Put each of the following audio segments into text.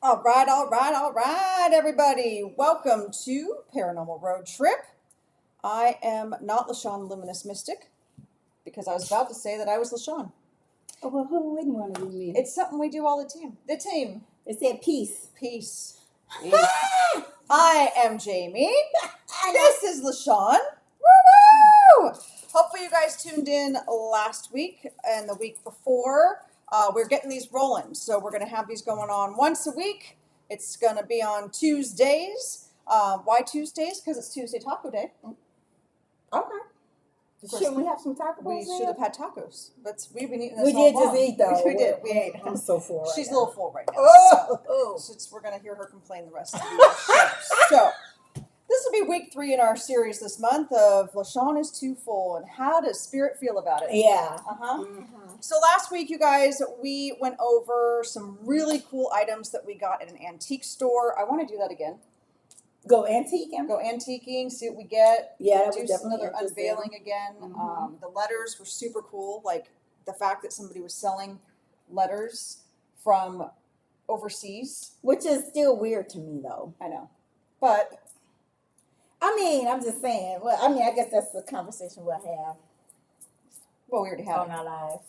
All right, everybody. Welcome to Paranormal Road Trip. I am not LaShawn Luminous Mystic because I was about to say that I was LaShawn. Oh, well, who wouldn't want to be me? It's something we do all the time. The team. It said peace. Peace. I am Jaime. This is LaShawn. Woo-woo! Hopefully you guys tuned in last week and the week before. We're getting these rolling, so we're going to have these going on once a week. It's going to be on Tuesdays. Why Tuesdays? Because it's Tuesday Taco Day. Okay. Shouldn't we have some tacos? We should have had tacos. But we've been eating this We all did along. just eat, though. We did. We ate. I'm so full right She's now. a little full right now. Oh! So we're going to hear her complain the rest of the show. So this will be week 3 in our series this month of LaShawn is too full and how does spirit feel about it? Yeah. So last week, you guys, we went over some really cool items that we got at an antique store. I want to do that again. Go antiquing? Go antiquing, see what we get. Yeah, that do was some definitely other unveiling again. The letters were super cool. Like the fact that somebody was selling letters from overseas. Which is still weird to me, though. I know. But I mean, I'm just saying. Well, I mean, I guess that's the conversation we'll have well, we already had on it. our live.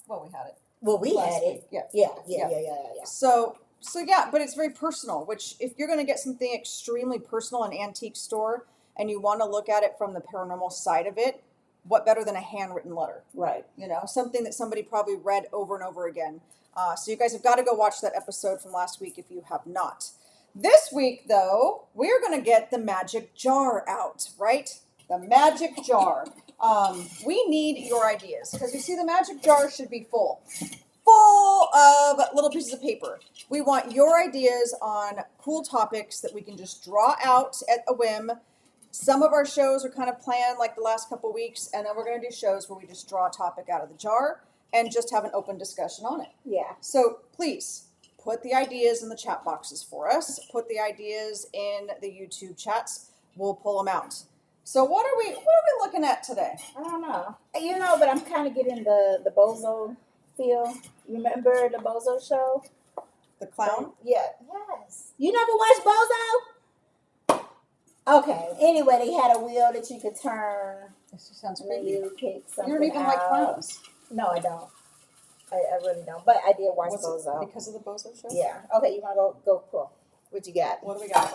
Well, we had it. Well, we last had week. it. Yeah. Yeah. So yeah, but it's very personal, which if you're going to get something extremely personal in an antique store and you want to look at it from the paranormal side of it, what better than a handwritten letter? Right. You know, something that somebody probably read over and over again. So you guys have got to go watch that episode from last week if you have not. This week, though, we're going to get the magic jar out, right? The magic jar. We need your ideas because you see the magic jar should be full of little pieces of paper. We want your ideas on cool topics that we can just draw out at a whim. Some of our shows are kind of planned like the last couple of weeks, and then we're going to do shows where we just draw a topic out of the jar and just have an open discussion on it. Yeah. So please put the ideas in the chat boxes for us. Put the ideas in the YouTube chats. We'll pull them out. So what are we looking at today? I don't know. You know, but I'm kind of getting the Bozo feel. Remember the Bozo show? The clown? Yeah. Yes. You never watched Bozo? Okay. Anyway, they had a wheel that you could turn. This just sounds When creepy. you pick something You don't even out. like clowns. No, I don't. I really don't. But I did watch Was Bozo. it because of the Bozo show? Yeah. Okay, you want to go pull. What you got? What do we got?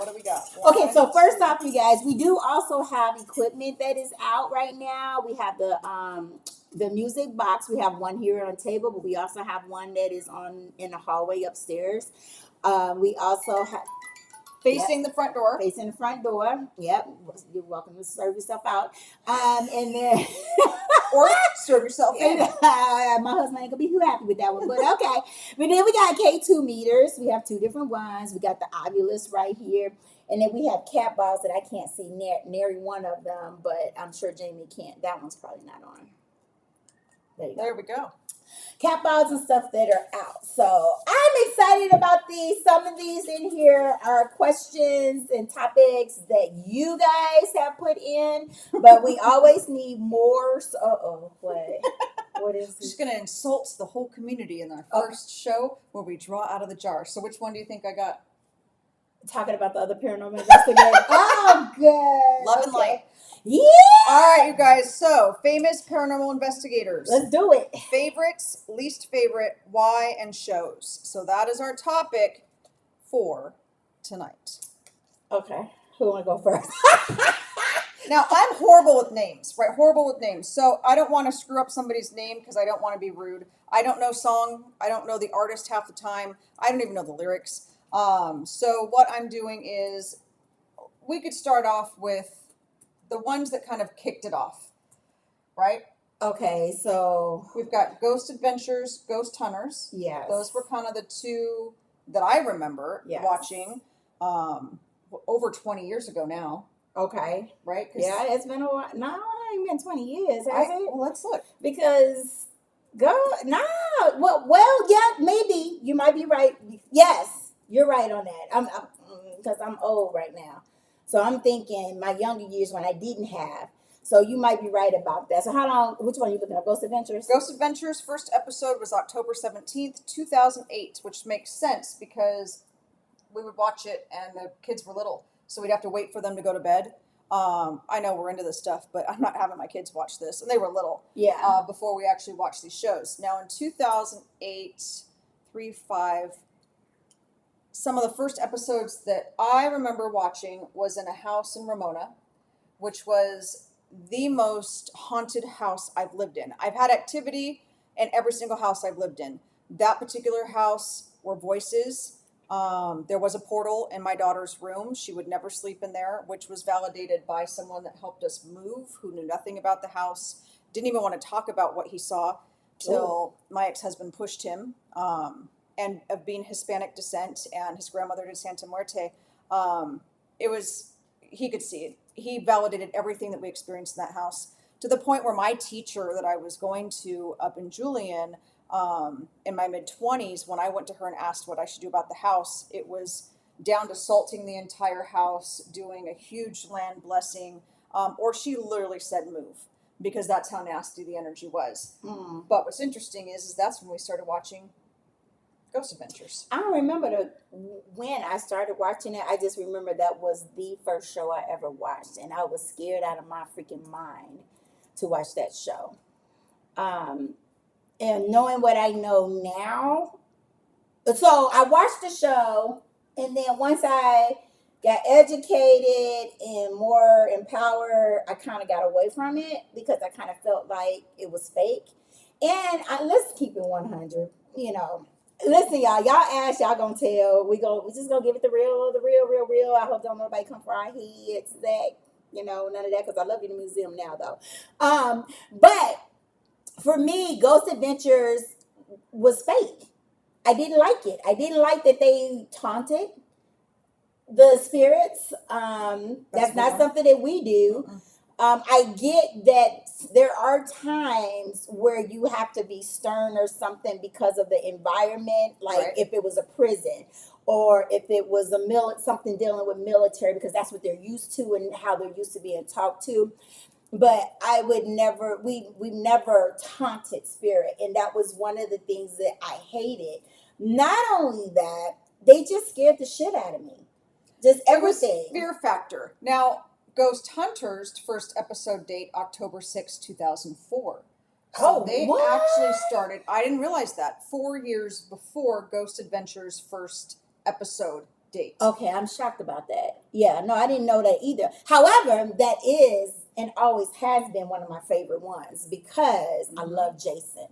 Okay, so first off, you guys, we do also have equipment that is out right now. We have the music box. We have one here on the table, but we also have one that is in the hallway upstairs. We also have facing the front door. Facing the front door. Yep. You're welcome to serve yourself out. And then or serve yourself in. My husband ain't gonna be too happy with that one, but okay. But then we got K2 meters. We have 2 different ones. We got the Ovulus right here. And then we have cat balls that I can't see nary one of them, but I'm sure Jamie can't. That one's probably not on. There we go. Cat balls and stuff that are out. So I'm excited about these. Some of these in here are questions and topics that you guys have put in, but we always need more. So, what is She's going to insult the whole community in our first show where we draw out of the jar. So which one do you think I got? Talking about the other paranormal investigator. Oh, good. Love and light. Yeah. All right, you guys. So, famous paranormal investigators. Let's do it. Favorites, least favorite, why, and shows. So that is our topic for tonight. Okay. Who want to go first? Now, I'm horrible with names, right? Horrible with names. So I don't want to screw up somebody's name because I don't want to be rude. I don't know song. I don't know the artist half the time. I don't even know the lyrics. So what I'm doing is we could start off with the ones that kind of kicked it off, right? Okay, so we've got Ghostadventures, Ghosthunters. Yeah. Those were kind of the 2 that I remember watching over 20 years ago now. Okay. Right? Yeah, it's been a while. No, it ain't been 20 years, has it? Well, let's look. Because, yeah, maybe. You might be right. Yes, you're right on that. Because I'm old right now. So I'm thinking my younger years when I didn't have. So you might be right about that. So how long, which one are you looking at? Ghostadventures? Ghostadventures, first episode was October 17th, 2008, which makes sense because we would watch it, and the kids were little, so we'd have to wait for them to go to bed. I know we're into this stuff, but I'm not having my kids watch this, and they were little. Yeah. Before we actually watched these shows. Now in 2008, 5, some of the first episodes that I remember watching was in a house in Ramona, which was the most haunted house I've lived in. I've had activity in every single house I've lived in. That particular house were voices. There was a portal in my daughter's room. She would never sleep in there, which was validated by someone that helped us move, who knew nothing about the house, didn't even want to talk about what he saw till my ex-husband pushed him. And of being Hispanic descent, and his grandmother did Santa Muerte, he could see it. He validated everything that we experienced in that house, to the point where my teacher that I was going to up in Julian, in my mid-20s, when I went to her and asked what I should do about the house, it was down to salting the entire house, doing a huge land blessing, or she literally said move, because that's how nasty the energy was. But what's interesting is that's when we started watching Ghost Adventures. I don't remember when I started watching it. I just remember that was the first show I ever watched, and I was scared out of my freaking mind to watch that show. And knowing what I know now, so I watched the show, and then once I got educated and more empowered, I kind of got away from it because I kind of felt like it was fake. And let's keep it 100, Listen, y'all ask, y'all gonna tell. We just gonna give it the real. I hope don't nobody come for our heads. That, none of that, because I love you in the museum now, though. But for me, Ghost Adventures was fake. I didn't like it. I didn't like that they taunted the spirits. That's not something that we do. I get that there are times where you have to be stern or something because of the environment, like Right. if it was a prison or if it was something dealing with military, because that's what they're used to and how they're used to being talked to. But I would never, we never taunted spirit, and that was one of the things that I hated. Not only that, they just scared the shit out of me. Just everything. Fear factor. Now, Ghost Hunters first episode date October 6, 2004. So they actually started, I didn't realize that, 4 years before Ghost Adventures first episode date. Okay, I'm shocked about that. Yeah, no, I didn't know that either. However, that is and always has been one of my favorite ones because I love Jason.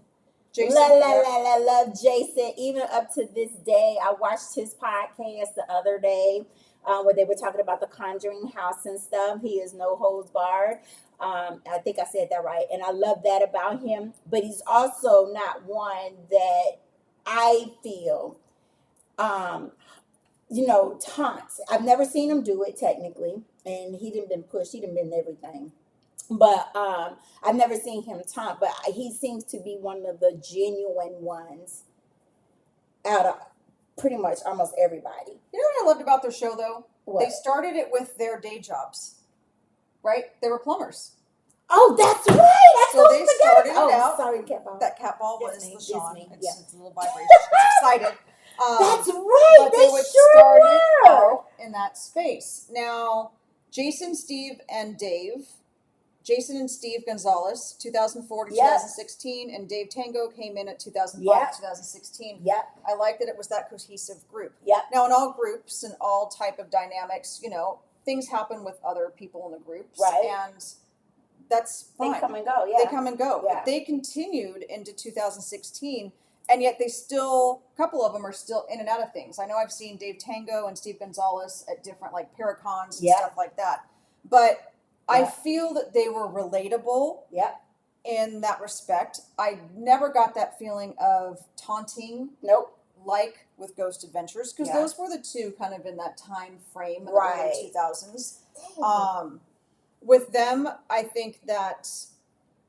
Love Jason. Even up to this day, I watched his podcast the other day, where they were talking about the Conjuring house and stuff. He is no holds barred. I think I said that right. And I love that about him. But he's also not one that I feel, taunts. I've never seen him do it technically. And he didn't been pushed. He didn't been everything. But I've never seen him taunt. But he seems to be one of the genuine ones out of pretty much almost everybody. You know what I loved about their show, though? What? They started it with their day jobs, right? They were plumbers. Oh, that's right. So they started it out. Sorry, cat ball. That cat ball was LaShawn. Yeah. It's a little vibration. It's excited. That's right. But they would start it out in that space. Now, Jason, Steve Gonzalez, 2004 to 2016, and Dave Tango came in at 2005 to 2016. Yeah. I like that it was that cohesive group. Yeah. Now, in all groups and all type of dynamics, things happen with other people in the groups. Right. And that's fine. They come and go, They come and go. Yeah. But they continued into 2016, and yet a couple of them are still in and out of things. I know I've seen Dave Tango and Steve Gonzalez at different, Paracons and stuff like that. But I feel that they were relatable in that respect. I never got that feeling of taunting. Nope. Like with Ghost Adventures, because those were the two kind of in that time frame in the early 2000s. With them, I think that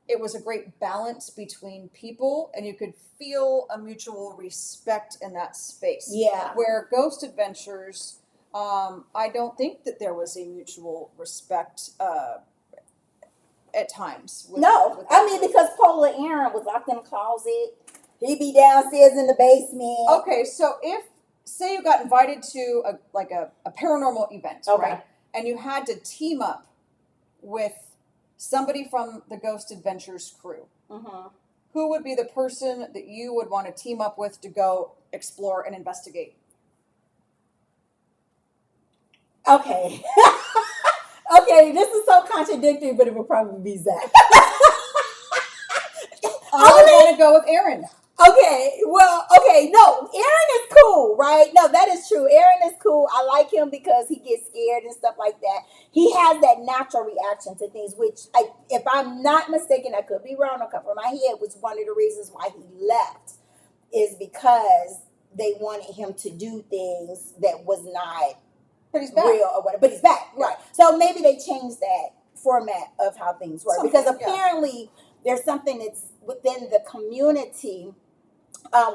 it was a great balance between people, and you could feel a mutual respect in that space. Yeah. Where Ghost Adventures, I don't think that there was a mutual respect at times. Because Polar Aaron was locked in a closet. He'd be downstairs in the basement. Okay, so if say you got invited to a paranormal event, Okay. right? And you had to team up with somebody from the Ghost Adventures crew. Mm-hmm. Who would be the person that you would want to team up with to go explore and investigate? Okay. Okay, this is so contradictory, but it would probably be Zach. I would want to go with Aaron. Okay, well, okay, no, Aaron is cool, right? No, that is true. Aaron is cool. I like him because he gets scared and stuff like that. He has that natural reaction to things, which, if I'm not mistaken, I could be wrong, I'll cover my head, was one of the reasons why he left, is because they wanted him to do things that was not But he's back. real or whatever. But he's back, right? So maybe they changed that format of how things work, because apparently there's something that's within the community.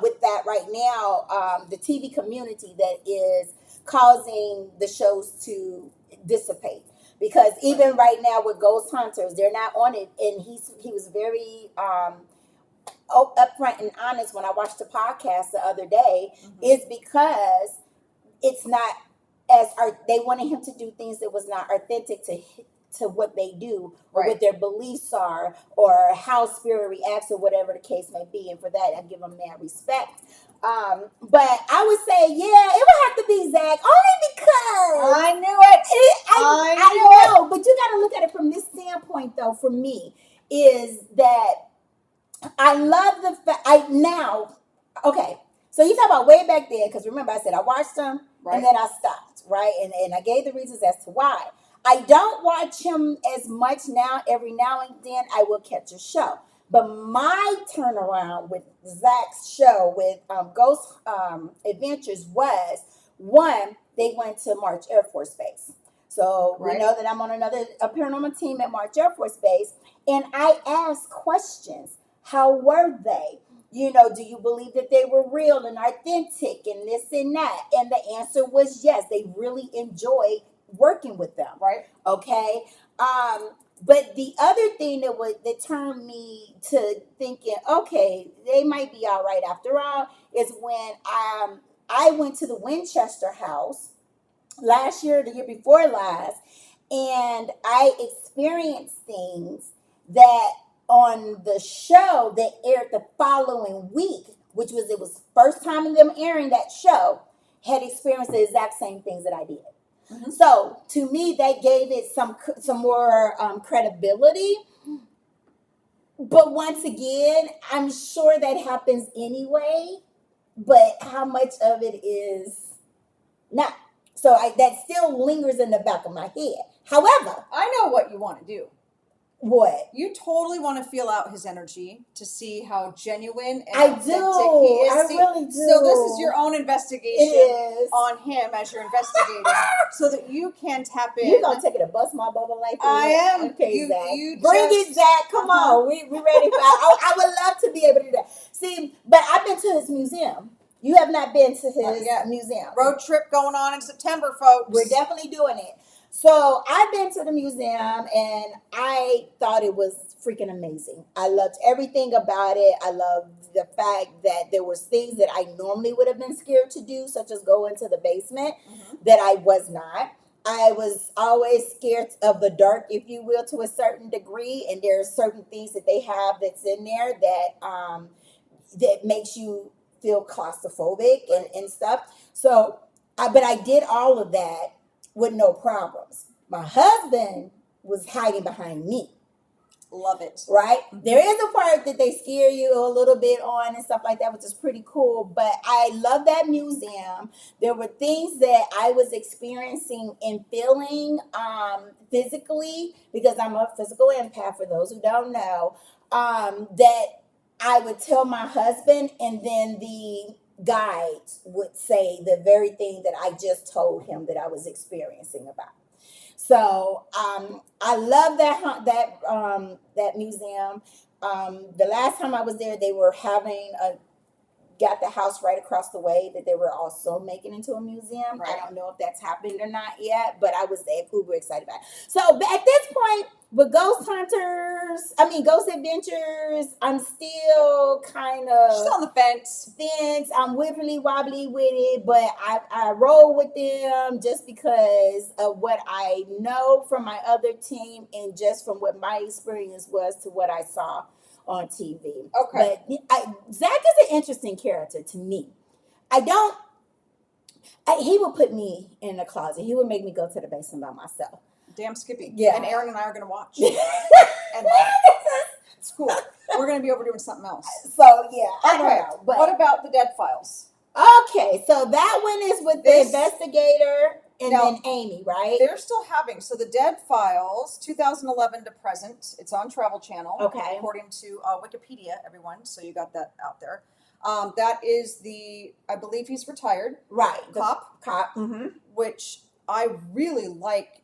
With that right now, the TV community that is causing the shows to dissipate. Because even right now with Ghost Hunters, they're not on it. And he was very upfront and honest when I watched the podcast the other day, is because it's not they wanted him to do things that was not authentic to what they do, or what their beliefs are, or how spirit reacts, or whatever the case may be. And for that, I give them mad respect. But I would say, yeah, it would have to be Zach, only because I knew it. I know, but you got to look at it from this standpoint, though. For me, is that I love the fact okay. So you talk about way back then, because remember I said I watched them and then I stopped, right? And I gave the reasons as to why. I don't watch him as much now. Every now and then I will catch a show. But my turnaround with Zach's show with Ghost Adventures was, one, they went to March Air Force Base. So we know that I'm on a paranormal team at March Air Force Base. And I asked questions. How were they? You know, do you believe that they were real and authentic and this and that? And the answer was yes. They really enjoyed working with them. Right. Okay. But the other thing that turned me to thinking, okay, they might be all right after all, is when I went to the Winchester house last year, the year before last, and I experienced things that on the show that aired the following week, which was it was first time in them airing that show, had experienced the exact same things that I did. Mm-hmm. So to me, that gave it some more credibility. But once again, I'm sure that happens anyway. But how much of it is not? So that still lingers in the back of my head. However, I know what you want to do. What? You totally want to feel out his energy to see how genuine and authentic he is. I really do. So this is your own investigation on him as you're investigating, so that you can tap in. You're going to take it to bust my bubble like that? I am. Okay, Zach. Bring it, Zach. Come on. We ready for I would love to be able to do that. See, but I've been to his museum. You have not been to his museum. Road trip going on in September, folks. We're definitely doing it. So I've been to the museum and I thought it was freaking amazing. I loved everything about it. I loved the fact that there was things that I normally would have been scared to do, such as go into the basement, that I was not. I was always scared of the dark, if you will, to a certain degree. And there are certain things that they have that's in there that makes you feel claustrophobic and stuff. So, but I did all of that with no problems. My husband was hiding behind me. Love it. Right? There is a part that they scare you a little bit on and stuff like that, which is pretty cool. But I love that museum. There were things that I was experiencing and feeling physically, because I'm a physical empath, for those who don't know, that I would tell my husband, and then the guides would say the very thing that I just told him that I was experiencing about. So I love that museum. The last time I was there, they were having a got the house right across the way that they were also making into a museum. Right. I don't know if that's happened or not yet, but I was uber excited about it. So at this point, with Ghost Adventures, I'm still kind of She's on the fence. I'm wibbly wobbly with it, but I roll with them just because of what I know from my other team and just from what my experience was to what I saw on TV. Okay. But Zach is an interesting character to me. He would put me in a closet. He would make me go to the basement by myself. Damn Skippy. Yeah. And Aaron and I are going to watch. And laugh. It's cool. We're going to be over doing something else. So, yeah, I don't know. But what about the Dead Files? Okay, so that one is with the investigator and then Amy, right? They're still having, so the Dead Files, 2011 to present. It's on Travel Channel. Okay. According to Wikipedia, everyone. So you got that out there. That is I believe he's retired. Right. Cop. Mm-hmm. Which I really like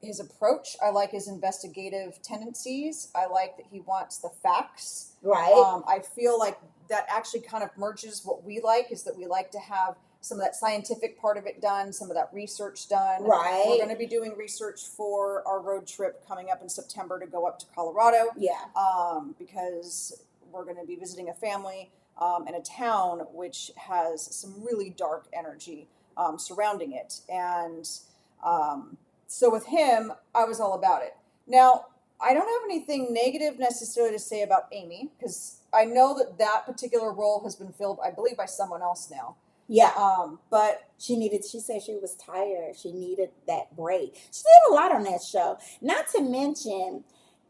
his approach. I like his investigative tendencies. I like that he wants the facts. Right. I feel like that actually kind of merges what we like, is that we like to have some of that scientific part of it done, some of that research done. Right. We're going to be doing research for our road trip coming up in September to go up to Colorado. Yeah. Because we're going to be visiting a family in a town which has some really dark energy surrounding it. And so with him, I was all about it. Now, I don't have anything negative necessarily to say about Amy, because I know that particular role has been filled, I believe, by someone else now. Yeah. But she said she was tired. She needed that break. She did a lot on that show. Not to mention,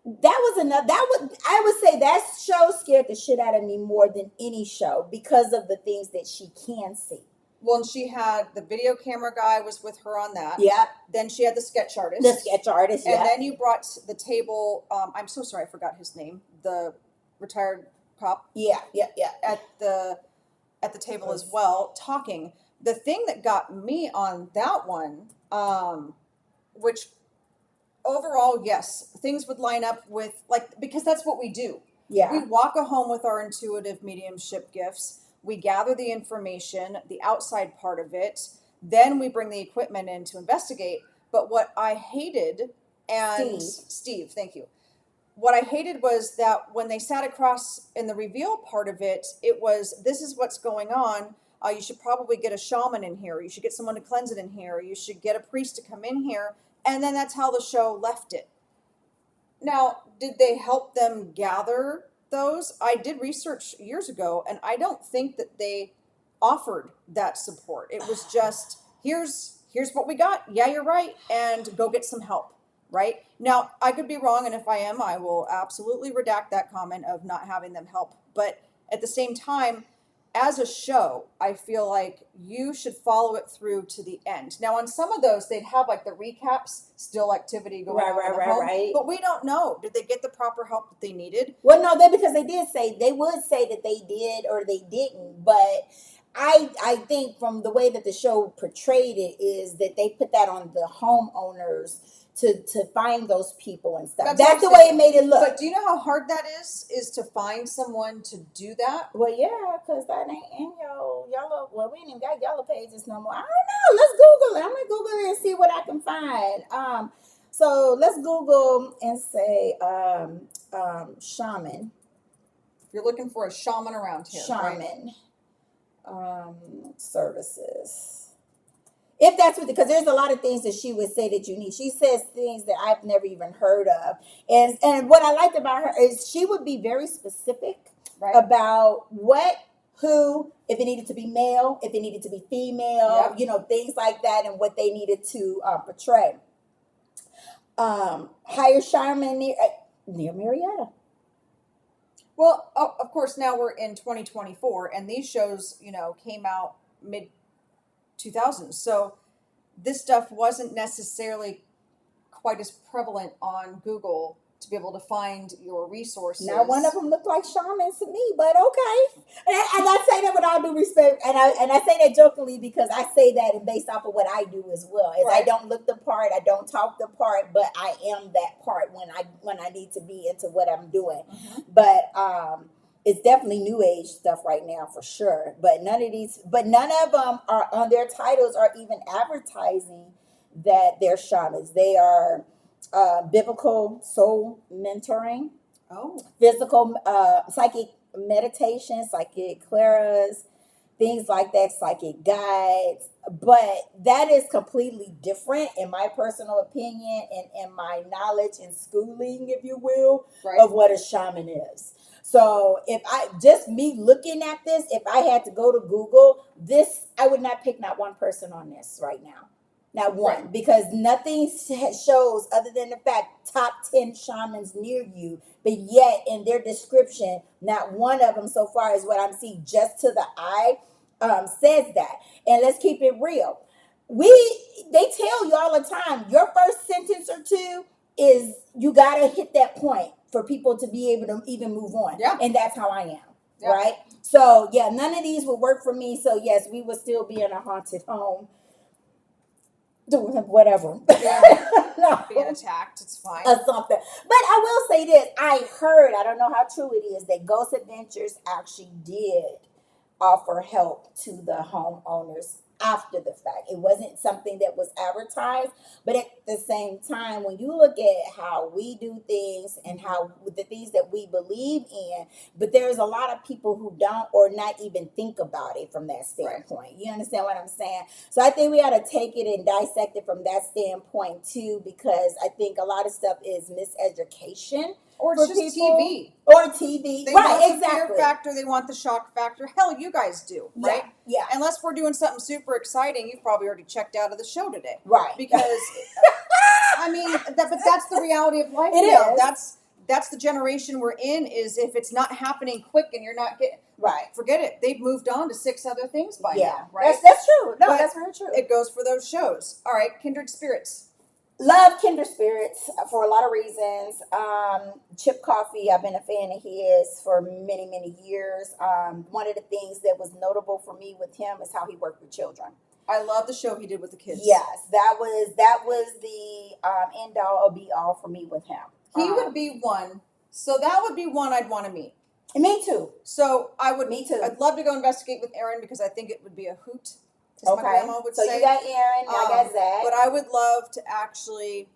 I would say that show scared the shit out of me more than any show because of the things that she can see. Well, and she had the video camera guy was with her on that. Yeah. Then she had the sketch artist. Yeah. And then you brought the table. I'm so sorry, I forgot his name. The retired cop. Yeah. At the table as well, talking. The thing that got me on that one, which overall, yes, things would line up with, because that's what we do. Yeah. We walk a home with our intuitive mediumship gifts. We gather the information, the outside part of it. Then we bring the equipment in to investigate. But what I hated, and Steve, thank you. What I hated was that when they sat across in the reveal part of it, it was, this is what's going on. You should probably get a shaman in here. Or you should get someone to cleanse it in here. Or you should get a priest to come in here. And then that's how the show left it. Now, did they help them gather those? I did research years ago, and I don't think that they offered that support. It was just, here's what we got. Yeah, you're right. And go get some help. Right? Now, I could be wrong, and if I am, I will absolutely redact that comment of not having them help. But at the same time, as a show, I feel like you should follow it through to the end. Now, on some of those, they'd have the recaps, still activity going on in the home. Right. But we don't know. Did they get the proper help that they needed? Well, no, because they would say that they did or they didn't. But I think from the way that the show portrayed it is that they put that on the homeowners to find those people and stuff. That's the way it made it look. But do you know how hard that is to find someone to do that? Well, yeah, because that ain't in your yellow. Well, we ain't even got yellow pages no more. I don't know. Let's Google it. I'm gonna Google it and see what I can find. So let's Google and say shaman. You're looking for a shaman around here. Shaman services. If that's what, because there's a lot of things that she would say that you need. She says things that I've never even heard of. And what I liked about her is she would be very specific about what, who, if it needed to be male, if it needed to be female, things like that, and what they needed to portray. Hire shaman near Marietta. Well, of course, now we're in 2024, and these shows, came out mid 2000s. So this stuff wasn't necessarily quite as prevalent on Google to be able to find your resources. Now, one of them looked like shamans to me, but okay. And I say that with all due respect, and I say that jokingly because I say that and based off of what I do as well. Is I don't look the part, I don't talk the part, but I am that part when I need to be into what I'm doing. Mm-hmm. But it's definitely new age stuff right now for sure. But none of them are on their titles are even advertising that they're shamans. They are biblical soul mentoring, Oh, physical, psychic meditation, psychic claras, things like that, psychic guides. But that is completely different, in my personal opinion, and in my knowledge and schooling, if you will, right. of what a shaman is. So if I just me looking at this, if I had to go to Google this, I would not pick not one person on this right now. Not one, Right. because nothing shows other than the fact top 10 shamans near you, but yet in their description, not one of them so far is what I'm seeing just to the eye says that. And let's keep it real. We They tell you all the time, your first sentence or two is you gotta hit that point for people to be able to even move on. Yeah. And that's how I am. Yeah. Right? So yeah, none of these would work for me. So yes, we would still be in a haunted home doing whatever. No. Being attacked, it's fine. Or something. But I will say this, I heard, I don't know how true it is, that Ghost Adventures actually did offer help to the homeowners after the fact. It wasn't something that was advertised, but at the same time, when you look at how we do things and how the things that we believe in, but there's a lot of people who don't or not even think about it from that standpoint. Right. You understand what I'm saying? So I think we ought to take it and dissect it from that standpoint too, because I think a lot of stuff is miseducation. Or it's just people. TV. Or TV. They right, want exactly. the fear factor, they want the shock factor. Hell, you guys do, right? Yeah. Unless we're doing something super exciting, you've probably already checked out of the show today. Right. Because, I mean, but that's the reality of life It now. is. That's the generation we're in, is if it's not happening quick and you're not getting, right, forget it. They've moved on to 6 other things by now, right? That's true. No, but that's very true. It goes for those shows. All right, Kindred Spirits. Love Kindred Spirits for a lot of reasons. Chip Coffee, I've been a fan of his for many, many years. One of the things that was notable for me with him is how he worked with children. I love the show he did with the kids. Yes, that was the end all or be all for me with him. He would be one. So that would be one I'd want to meet. Me too. So I would. Me too. I'd love to go investigate with Aaron because I think it would be a hoot. As my grandma would say. So you got Aaron, I got Zach. But I would love to actually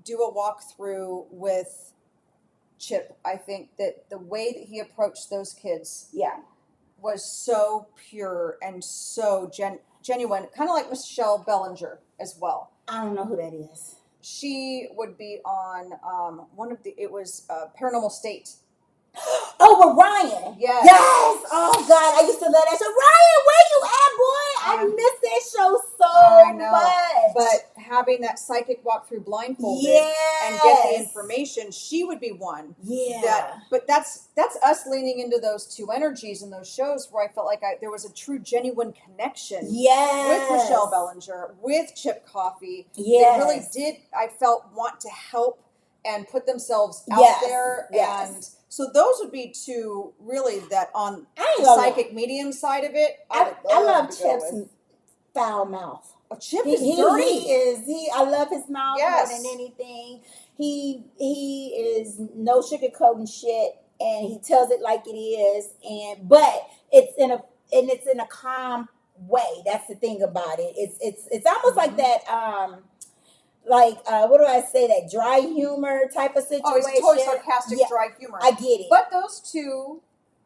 do a walkthrough with Chip. I think that the way that he approached those kids, was so pure and so genuine. Kind of like Michelle Bellinger as well. I don't know who that is. She would be on Paranormal State. Oh, with Ryan. Yes. Yes. Oh, God. I used to love that show. Ryan, where you at, boy? I miss that show so much. But having that psychic walk through blindfolded and get the information, she would be one. Yeah. But that's us leaning into those two energies in those shows where I felt like there was a true, genuine connection. Yes. With Michelle Bellinger, with Chip Coffee. Yes. They really did, I felt, want to help and put themselves out there. Yes. And so those would be two really that on the psychic medium side of it. I love Chip's foul mouth. Oh, Chip is dirty. I love his mouth more than anything. He is no sugarcoating shit, and he tells it like it is. But it's in a calm way. That's the thing about it. It's almost like that. What do I say? That dry humor type of situation. Oh, it's totally sarcastic, dry humor. I get it. But those two,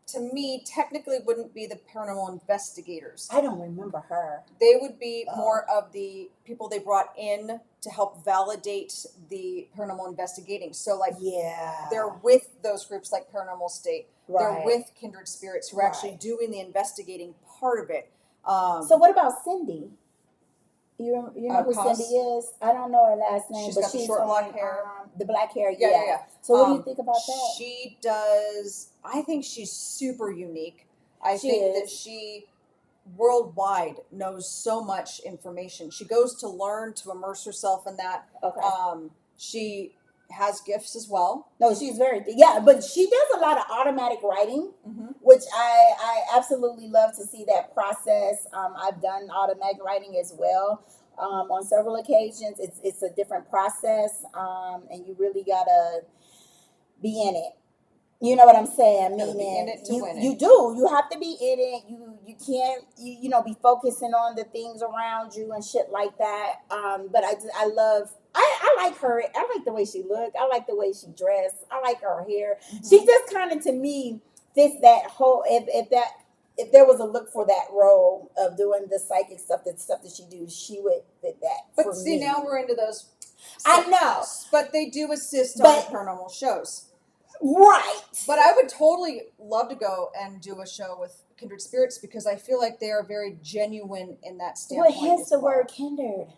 to me, technically wouldn't be the paranormal investigators. I don't remember her. They would be more of the people they brought in to help validate the paranormal investigating. So, they're with those groups like Paranormal State. Right. They're with Kindred Spirits who are actually doing the investigating part of it. So what about Cindy? You know who Cindy is? I don't know her last name, she's but got the short black hair. The black hair, yeah. So what do you think about that? She does. I think she's super unique. I think that she worldwide knows so much information. She goes to learn, to immerse herself in that. Okay. She has gifts as well. No, she's but she does a lot of automatic writing, which I absolutely love to see that process. I've done automatic writing as well on several occasions. It's a different process, and you really gotta be in it. You know what I'm saying? Gotta be in Meaning it to win it. you do. You have to be in it. You can't be focusing on the things around you and shit like that. But I love I like her. I like the way she looked. I like the way she dressed. I like her hair. She just kind of to me fits that whole if there was a look for that role of doing the psychic stuff, the stuff that she do, she would fit that. But see, now we're into those. I know, but they do assist on But- paranormal shows. right? But I would totally love to go and do a show with kindred spirits because I feel like they are very genuine in that standpoint. Well, hence as the well. word kindred.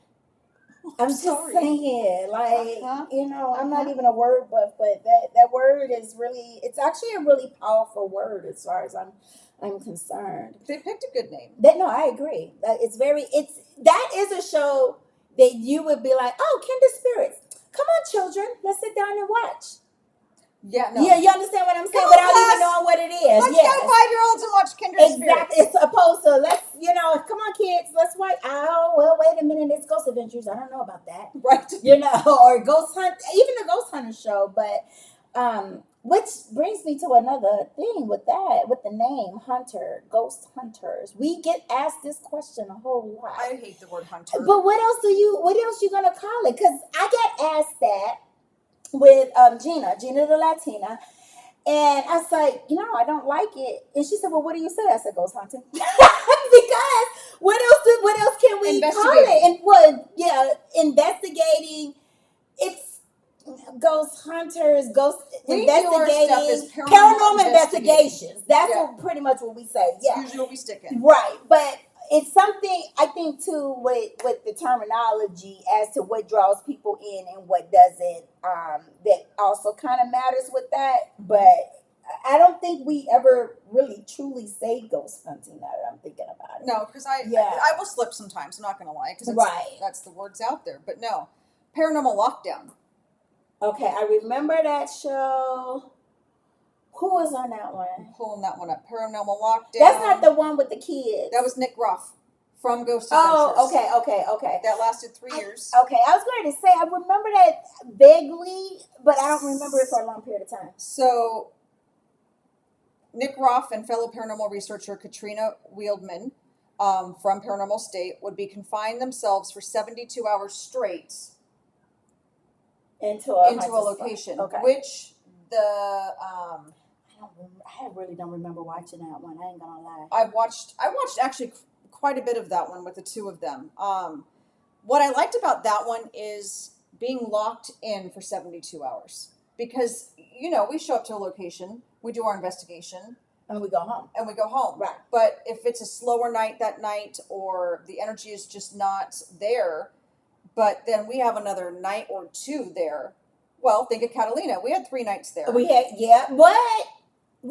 I'm just Sorry. saying, like, Uh-huh. I'm not even a word buff, but that word is really, it's actually a really powerful word as far as I'm concerned. They picked a good name. No, I agree. That that is a show that you would be like, oh, kindred spirits. Come on, children, let's sit down and watch. Yeah, no. Yeah, you understand what I'm saying Come on, without class. even knowing what it is. Let's Yes. go 5-year-olds and watch kindred Exactly. spirits. It's opposed to come on, kids, let's watch. Oh, well, wait a minute, it's Ghost Adventures. I don't know about that. Right. Or Ghost Hunt, even the Ghost Hunter show. But which brings me to another thing with the name Hunter, Ghost Hunters. We get asked this question a whole lot. I hate the word hunter. But what else you gonna call it? Because I got asked that with Gina the Latina. And I was like, I don't like it. And she said, well, what do you say? I said, ghost hunting. Because what else can we call it? And investigating. It's ghost hunters, We do our stuff investigating, as paranormal investigations. That's pretty much what we say. It's usually what we stick in. Right. But it's something I think too with the terminology as to what draws people in and what doesn't. That also kind of matters with that. But I don't think we ever really truly say ghost hunting now that I'm thinking about it. No, because I will slip sometimes. I'm not going to lie, because that's the words out there. But no, paranormal lockdown. Okay, I remember that show. Who was on that one? I'm pulling that one up. Paranormal lockdown. That's not the one with the kids. That was Nick Ruff from Ghostadventures. Oh, okay. That lasted 3 years. Okay, I was going to say I remember that vaguely, but I don't remember it for a long period of time. So, Nick Ruff and fellow paranormal researcher Katrina Wieldman from Paranormal State would be confined themselves for 72 hours straight into a location, okay. which I really don't remember watching that one. I ain't gonna lie. I watched actually quite a bit of that one with the two of them. What I liked about that one is being locked in for 72 hours because we show up to a location, we do our investigation, and we go home. Right. But if it's a slower night that night or the energy is just not there, but then we have another night or two there. Well, think of Catalina. We had 3 nights there. We had, what?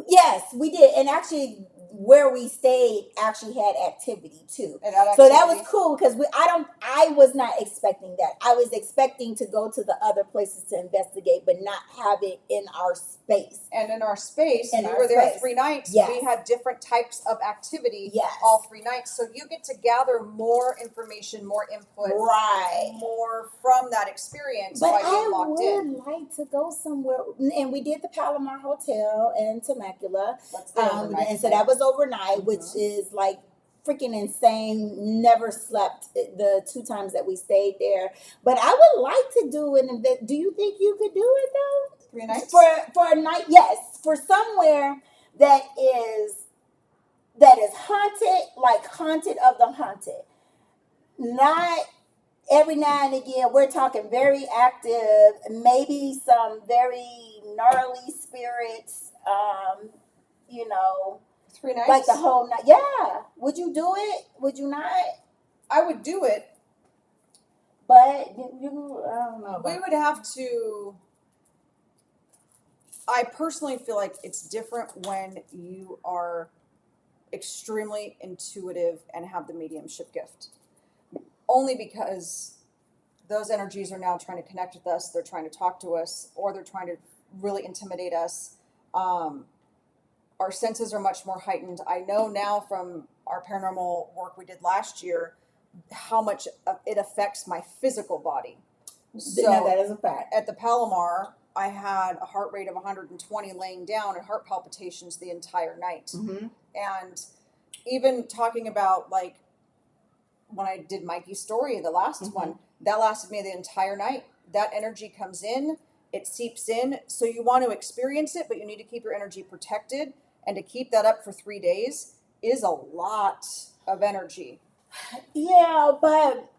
Yes, we did. And actually, where we stayed actually had activity too. So that was cool because I was not expecting that. I was expecting to go to the other places to investigate, but not have it in our space. And in our space, we were there 3 nights. Yes. We had different types of activity yes. all 3 nights. So you get to gather more information, more input, right? More from that experience but by being locked in. I would like to go somewhere. And we did the Palomar Hotel in Temecula. And so that was overnight, which is like freaking insane. Never slept the 2 times that we stayed there. But I would like to do an event. Do you think you could do it though? 3 nights? For a night, yes. For somewhere that is haunted, like haunted of the haunted. Not every now and again. We're talking very active, maybe some very gnarly spirits. 3 nights? Like the whole night. Yeah. Would you do it? Would you not? I would do it. But you I don't know. We would have to. I personally feel like it's different when you are extremely intuitive and have the mediumship gift. Only because those energies are now trying to connect with us, they're trying to talk to us, or they're trying to really intimidate us. Our senses are much more heightened. I know now from our paranormal work we did last year how much it affects my physical body. So that is a fact. At the Palomar, I had a heart rate of 120 laying down and heart palpitations the entire night. Mm-hmm. And even talking about like when I did Mikey's story, the last one, that lasted me the entire night. That energy comes in, it seeps in. So you want to experience it, but you need to keep your energy protected. And to keep that up for 3 days is a lot of energy. Yeah, but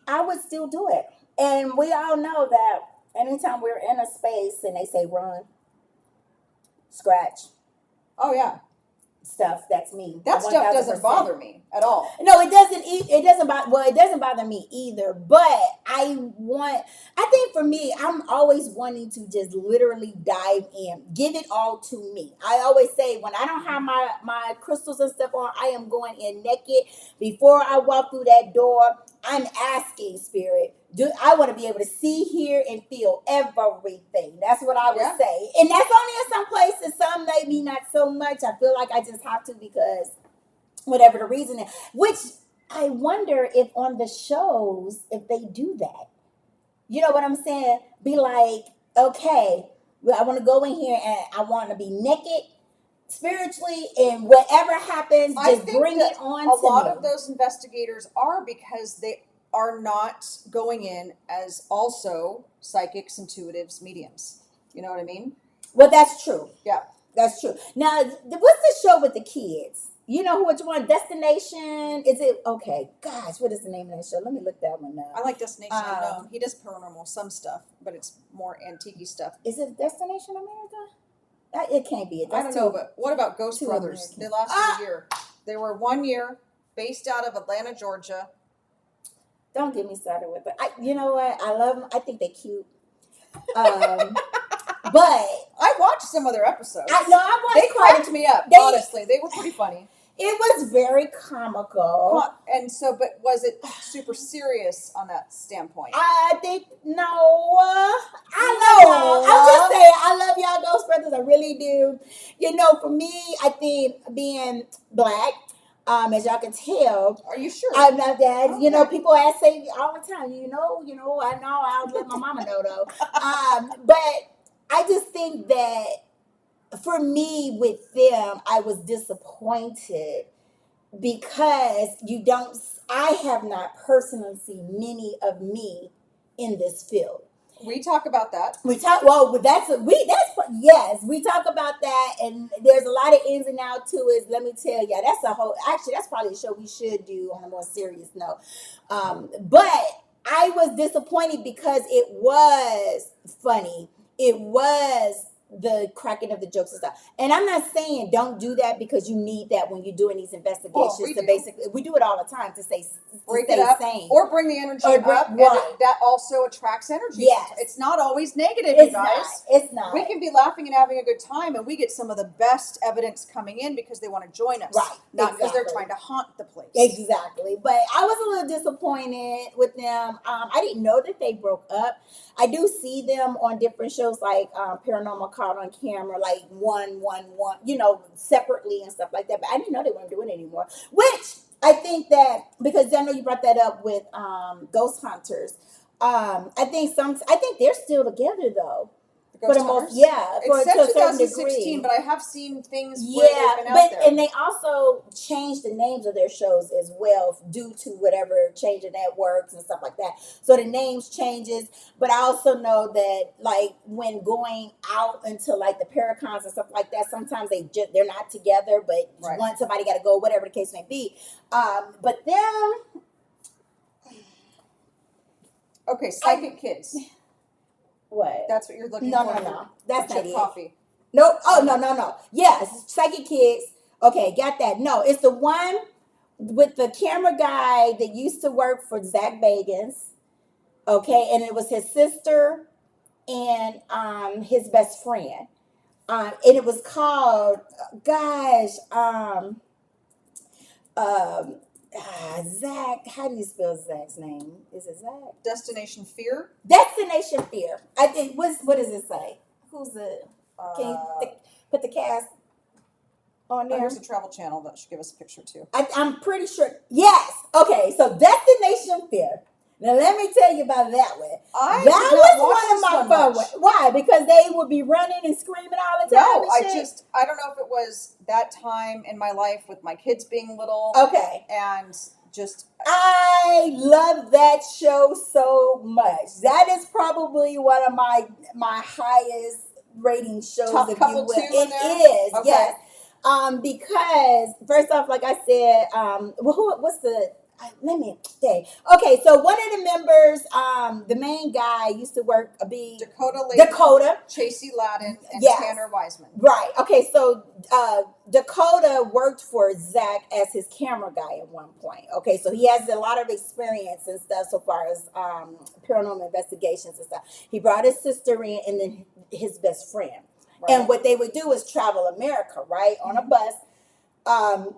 I would still do it. And we all know that anytime we're in a space and they say run, scratch, Oh, yeah. stuff, that's me. That stuff doesn't 1000%. bother me at all. No, it doesn't. It doesn't bother. Well, it doesn't bother me either. But I think for me, I'm always wanting to just literally dive in, give it all to me. I always say when I don't have my crystals and stuff on, I am going in naked. Before I walk through that door, I'm asking spirit. I want to be able to see, hear, and feel everything. That's what I would say. And that's only in some places. Some maybe not so much. I feel like I just have to because whatever the reason is. Which I wonder if on the shows, if they do that. You know what I'm saying? Be like, okay, well, I want to go in here and I want to be naked spiritually, and whatever happens, just bring it on to me. A lot of those investigators are because they are not going in as also psychics, intuitives, mediums. You know what I mean? Well, that's true. Yeah. That's true. Now, what's the show with the kids? You know which one? Destination? Is it? Okay. Gosh, what is the name of that show? Let me look that one up. I like Destination Unknown. He does paranormal, some stuff, but it's more antique stuff. Is it Destination America? It can't be. I don't know, but what about Ghost Brothers? They lasted a year. They were 1 year, based out of Atlanta, Georgia. Don't get me started with it. You know what? I love them. I think they're cute. But I watched some of their episodes. I watched. They cracked me up. Honestly, they were pretty funny. It was very comical. And so, but was it super serious on that standpoint? I think no. I love y'all. I'm just saying, I love y'all, Ghost Brothers. I really do. You know, for me, I think being black. As y'all can tell, are you sure? I'm not that. Okay. You know, people say all the time. You know. I know. I'll let my mama know though. But I just think that for me with them, I was disappointed because I have not personally seen many of me in this field. We talk about that. We talk about that, and there's a lot of ins and outs to it. Let me tell you, that's probably a show we should do on a more serious note. But I was disappointed because it was funny. It was the cracking of the jokes and stuff. And I'm not saying don't do that because you need that when you're doing these investigations. We do it all the time to stay sane. Or bring the energy up. And that also attracts energy. Yes. It's not always negative, you guys. It's not. We can be laughing and having a good time, and we get some of the best evidence coming in because they want to join us. Right. Not because they're trying to haunt the place. Exactly. But I was a little disappointed with them. I didn't know that they broke up. I do see them on different shows like Paranormal Caught on Camera, like one, separately and stuff like that. But I didn't know they weren't doing it anymore. Which I think that, because I know you brought that up with Ghost Hunters. I think they're still together though. For the most, it said 2016, but I have seen things where they've been out there. And they also changed the names of their shows as well due to whatever changing networks and stuff like that. So the names changes, but I also know that like when going out into like the Paracons and stuff like that, sometimes they're not together, but one somebody got to go, whatever the case may be. But them. Okay, psychic kids. What? That's what you're looking for? No. That's not it. Coffee. Nope. Oh, no. Yes, Psychic Kids. Okay, got that. No, it's the one with the camera guy that used to work for Zach Bagans. Okay, and it was his sister and his best friend. And it was called, Zach, how do you spell Zach's name? Is it Zach? Destination Fear? Destination Fear. I think, what does it say? Who's the, can you put the cast on there? There's a travel channel that should give us a picture too. I'm pretty sure, yes. Okay, so Destination Fear. Now let me tell you about that one. I That did not watch was this one of one my fun much. ones. Why? Because they would be running and screaming all the time. No, and shit. I don't know if it was that time in my life with my kids being little Okay. and just I love that show so much. That is probably one of my highest rating shows, top if you couple will. two in It there. is, Okay. yes. Because first off, like I said, what's the okay, so one of the members, the main guy used to work Dakota, Chasey Ladin, and yes. Tanner Wiseman. Right. Okay. So Dakota worked for Zach as his camera guy at one point. Okay. So he has a lot of experience and stuff so far as paranormal investigations and stuff. He brought his sister in and then his best friend. Right. And what they would do is travel America, right, on a bus.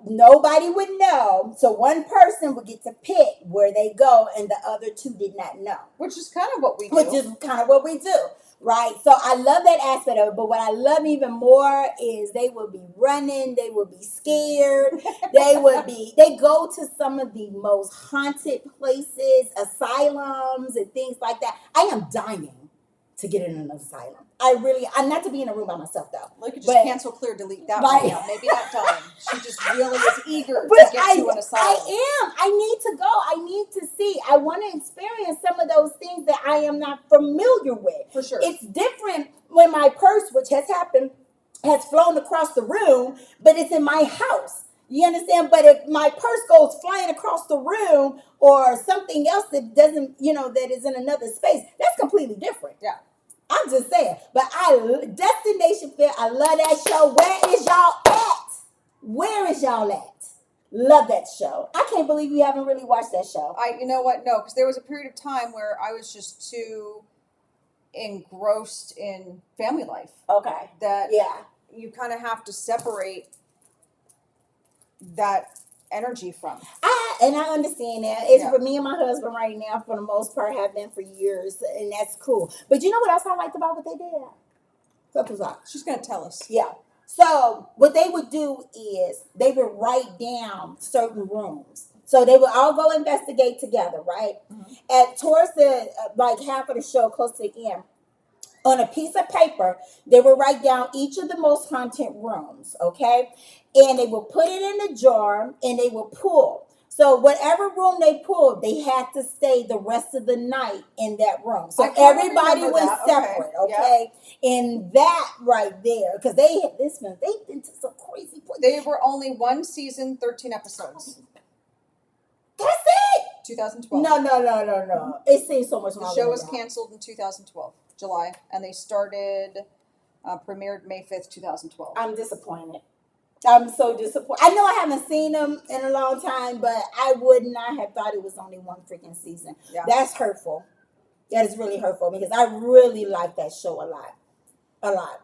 Nobody would know. So one person would get to pick where they go and the other two did not know. Which is kind of what we do. Right. So I love that aspect of it. But what I love even more is they would be running, they would be scared, they go to some of the most haunted places, asylums and things like that. I am dying to get in an asylum. I'm not to be in a room by myself though. Like, just cancel, clear, delete that right now. Maybe not dying. She just really is eager to get to an asylum. I need to go. I need to see. I want to experience some of those things that I am not familiar with. For sure. It's different when my purse, which has happened, has flown across the room, but it's in my house. You understand? But if my purse goes flying across the room or something else that doesn't, that is in another space, that's completely different. Yeah. I'm just saying. But Destination Fair, I love that show. Where is y'all at? Where is y'all at? Love that show. I can't believe you haven't really watched that show. You know what? No, because there was a period of time where I was just too engrossed in family life. Okay. That you kind of have to separate that energy from. And I understand that. It's for me and my husband right now, for the most part, have been for years, and that's cool. But you know what else I liked about what they did? Something's up. She's going to tell us. Yeah. So what they would do is they would write down certain rooms. So they would all go investigate together, right? Mm-hmm. And towards the, half of the show, close to the end, on a piece of paper, they would write down each of the most haunted rooms, okay? And they will put it in a jar and they will pull. So whatever room they pulled, they had to stay the rest of the night in that room. So everybody was separate, okay? And that right there, because they've been to some crazy places. They were only one season, 13 episodes. That's it? 2012. No. It seems so much longer. The show was canceled in 2012, July, and they premiered May 5th, 2012. I'm disappointed. I'm so disappointed. I know I haven't seen them in a long time, but I would not have thought it was only one freaking season. Yeah. That's hurtful. That is really hurtful because I really like that show a lot. A lot.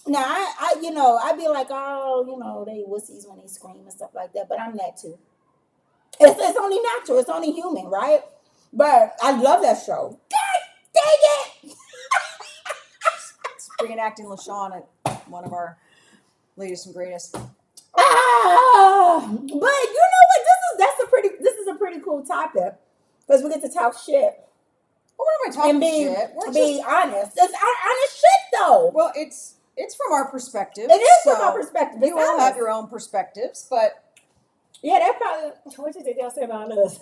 Now, I'd be like, they wussies when they scream and stuff like that, but I'm that too. It's only natural. It's only human, right? But I love that show. God dang it! It's reenacting LaShawn at one of our latest and greatest. But you know what? This is a pretty cool topic because we get to talk shit. Well, what am I talking shit? Be honest. It's honest shit though. Well, it's from our perspective. It is from our perspective. You all have your own perspectives, but yeah, that probably. What do you think they'll say about us?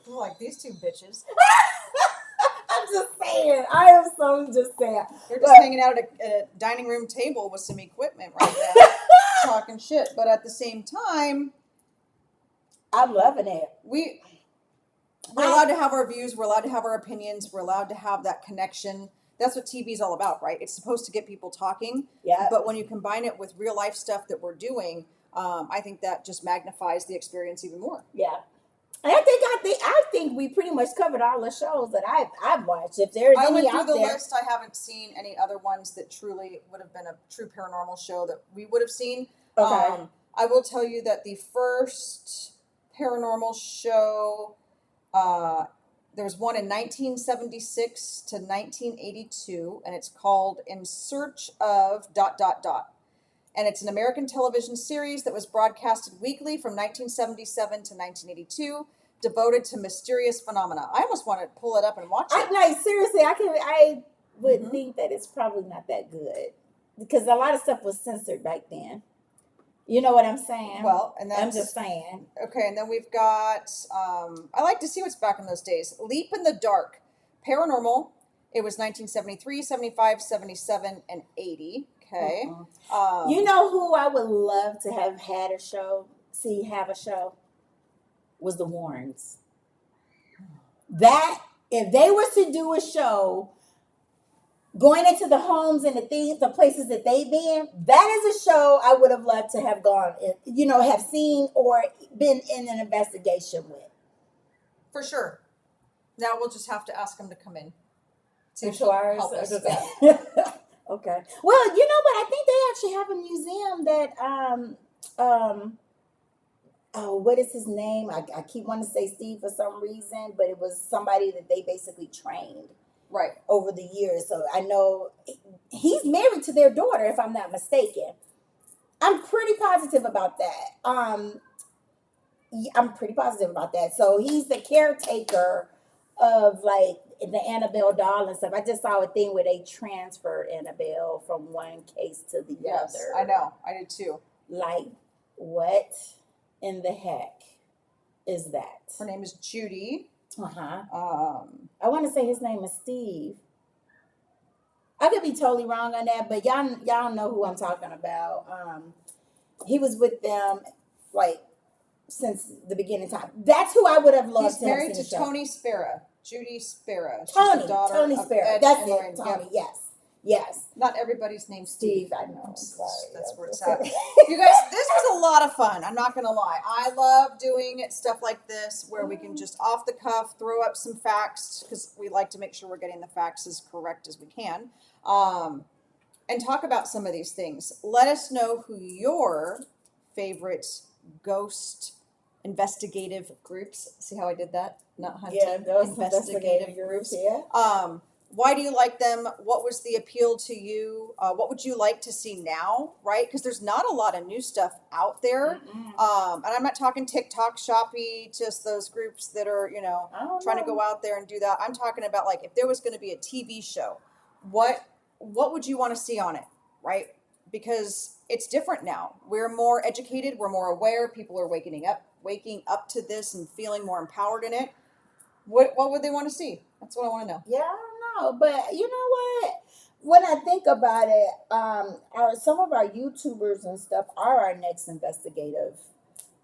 Like these two bitches. I'm just saying. I am so just saying. They're just hanging out at a dining room table with some equipment right now, talking shit. But at the same time, I'm loving it. We're allowed to have our views. We're allowed to have our opinions. We're allowed to have that connection. That's what TV is all about, right? It's supposed to get people talking. Yeah. But when you combine it with real life stuff that we're doing, I think that just magnifies the experience even more. Yeah. I think we pretty much covered all the shows that I've watched. If there's any went through out the there, list. I haven't seen any other ones that truly would have been a true paranormal show that we would have seen. Okay. I will tell you that the first paranormal show, there was one in 1976 to 1982, and it's called In Search of ... And it's an American television series that was broadcasted weekly from 1977 to 1982. devoted to mysterious phenomena. I almost want to pull it up and watch it. I'm like, seriously, I would Mhm. think that it's probably not that good because a lot of stuff was censored back then. You know what I'm saying? Well, and I'm that's just saying. okay. And then we've got. I like to see what's back in those days. Leap in the Dark, Paranormal. It was 1973, 75, 77, and 80. Okay. You know who I would love to have had a show? Have a show was the Warrens. That if they were to do a show going into the homes and the places that they've been, that is a show I would have loved to have gone, have seen or been in an investigation with. For sure. Now we'll just have to ask them to come in. See if So she'll help us. Okay. Well, you know what? I think they actually have a museum that oh, what is his name? I keep wanting to say Steve for some reason, but it was somebody that they basically trained Right. over the years. So I know he's married to their daughter, if I'm not mistaken. I'm pretty positive about that. I'm pretty positive about that. So he's the caretaker of like the Annabelle doll and stuff. I just saw a thing where they transferred Annabelle from one case to the Yes, other. I know. I did too. Like, what in the heck is that? Her name is Judy. I want to say his name is Steve. I could be totally wrong on that, but y'all know who I'm talking about. He was with them like since the beginning time. That's who I would have loved He's to have married seen to the show. Tony Spera. Judy Spera. She's Tony the daughter of Spera. Ed That's and it. Lorraine. Tony. Yep. Yes. Not everybody's named Steve. I know. I'm sorry. That's where it's at. You guys, this was a lot of fun. I'm not going to lie. I love doing stuff like this where we can just off the cuff throw up some facts because we like to make sure we're getting the facts as correct as we can. And talk about some of these things. Let us know who your favorite ghost investigative groups. See how I did that? Not hunting. Yeah, ghost investigative groups. Yeah. Why do you like them? What was the appeal to you? What would you like to see now? Right? Because there's not a lot of new stuff out there. And I'm not talking TikTok, Shopee, just those groups that are, trying to go out there and do that. I'm talking about like if there was going to be a TV show, what would you want to see on it? Right? Because it's different now. We're more educated. We're more aware. People are waking up to this and feeling more empowered in it. What would they want to see? That's what I want to know. Yeah, I don't know, but you know what? When I think about it, some of our YouTubers and stuff are our next investigative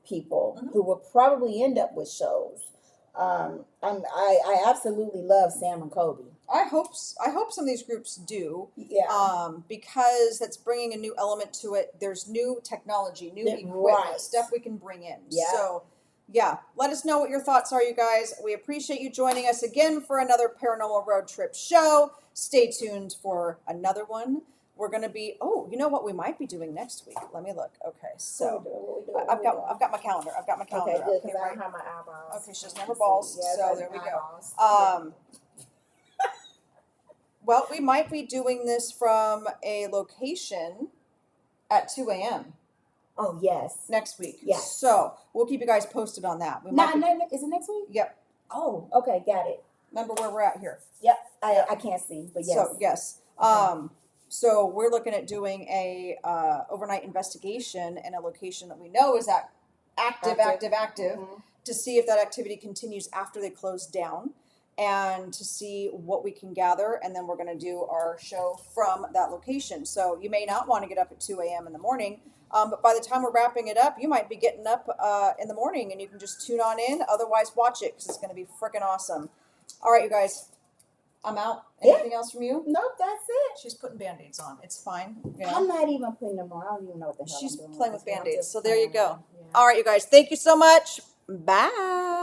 people who will probably end up with shows. I absolutely love Sam and Kobe. I hope some of these groups do. Yeah. Because that's bringing a new element to it. There's new technology, new equipment, stuff we can bring in. Yeah. So, yeah, let us know what your thoughts are, you guys. We appreciate you joining us again for another Paranormal Road Trip show. Stay tuned for another one. We're going to be, you know what we might be doing next week? Let me look. Okay, so I've got my calendar. Okay, good, because I right? don't have my eyeballs. Okay, she doesn't have her balls, Yes, so there we go. Well, we might be doing this from a location at 2 a.m. Oh, yes. next week. Yes. So we'll keep you guys posted on that. Is it next week? Yep. Oh, okay, got it. Remember where we're at here. Yep. I can't see, but yes. So yes. Okay. So we're looking at doing a overnight investigation in a location that we know is active to see if that activity continues after they close down and to see what we can gather. And then we're going to do our show from that location. So you may not want to get up at 2 a.m. in the morning. But by the time we're wrapping it up, you might be getting up in the morning and you can just tune on in. Otherwise, watch it because it's going to be freaking awesome. All right, you guys. I'm out. Anything else from you? Nope, that's it. She's putting Band-Aids on. It's fine. I'm not even putting them on. I don't even know what the hell She's I'm doing. playing with Band-Aids. So there you go. Yeah. All right, you guys. Thank you so much. Bye.